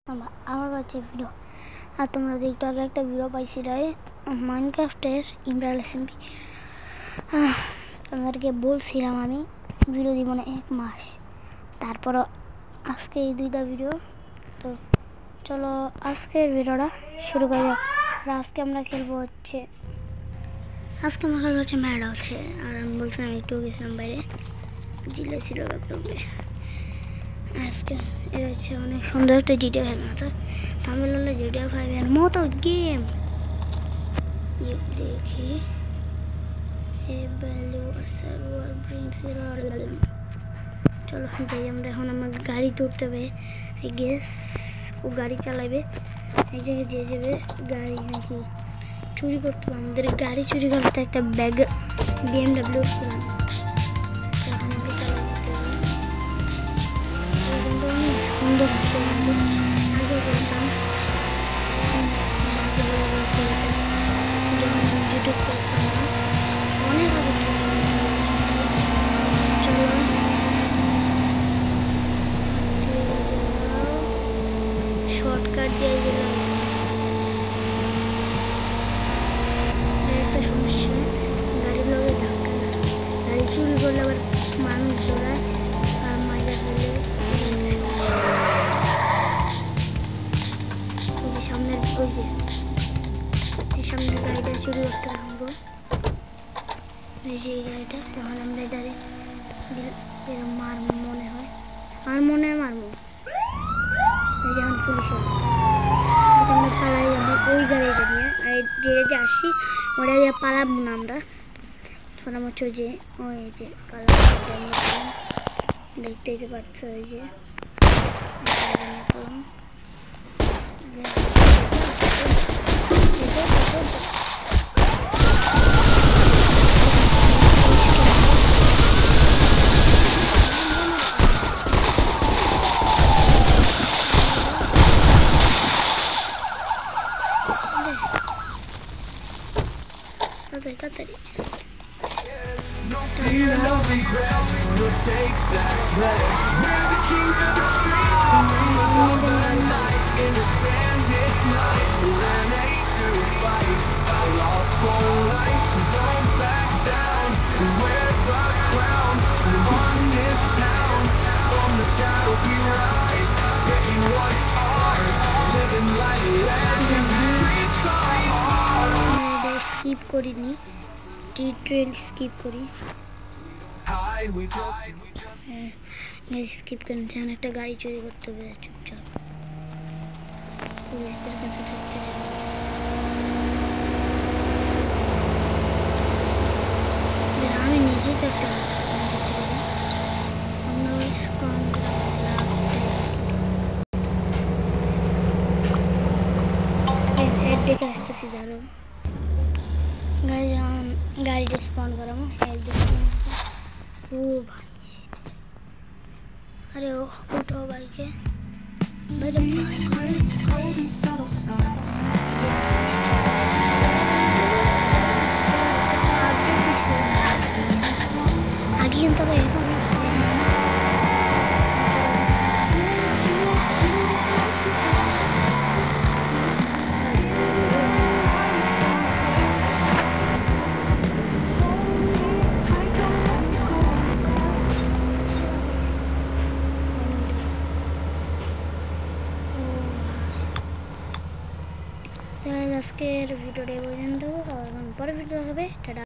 আমার কাছে ভিডিও আর তোমরা একটু আগে একটা ভিডিও পাইছিলে মাইনক্রাফটের ইমরান এসএমপি তোমাদেরকে বলছিলাম আমি ভিডিও দিব না 1 মাস, তারপরও আজকে এই দুইটা ভিডিও। তো চলো আজকের ভিডিওটা শুরু করা যাক। আজকে আমরা খেলবো হচ্ছে ম্যাডাউথে। আর আমি বলছিলাম একটু গেছিলাম বাইরে, জিলে ছিল ব্যাপারে। আজকে এটা হচ্ছে অনেক সুন্দর একটা জিটিএ 5 মতো তামিল হলে জিটিএ 5 এর মতো গেম দেখি। চলো যাই আমরা। এখন আমার গাড়ি তুলতে হবে, গেস ও গাড়ি চালাবে। এই জায়গায় যে যাবে গাড়ি নাকি চুরি করতে হবে, আমাদের গাড়ি চুরি করতে একটা ব্যাগ BMW সুন্দর আগে বলতাম ইউটিউব করতাম না, অনেক আগে। চলো শর্টকাট দিয়ে গেলাম। একটা সমস্যা, গাড়িগুলো ধাক্কা, গাড়ি চুরি করলে আবার মানুষ দৌড়ায় আর মাইরা ফেলে। সামনের ওই যে সামনের গাড়িটা চুরি করতে থাকবো, এই যে এই গাড়িটা। তখন আমরা গাড়ি মারবো, মনে হয় মারবো। এই যেমন পুলিশের আমরা পালাই যাবো ওই গাড়িটা নিয়ে, আর যে আসি ওটা দিয়ে পালাবো না আমরা। তখন আমার হচ্ছে যে ওই যে কালার দেখতেই পাচ্ছ, ওই যে তাড়াতাড়ি স্কিপ করিনি, ট্রেল স্কিপ করি। স্কিপ করে নিচ্ছে। একটা গাড়ি চুরি করতে হবে চুপচাপ, পুলিশদের কাছে থাকতে চাই। আমি নিজেই তো একটা দেখে আসতেছি। ধরো গাড়িটা স্পন করাবো। ও ভাই, আরে ও উঠো বাইকে। আগে কিন্তু আজকের ভিডিওটা পর্যন্ত, পরের ভিডিও হবে। টাটা।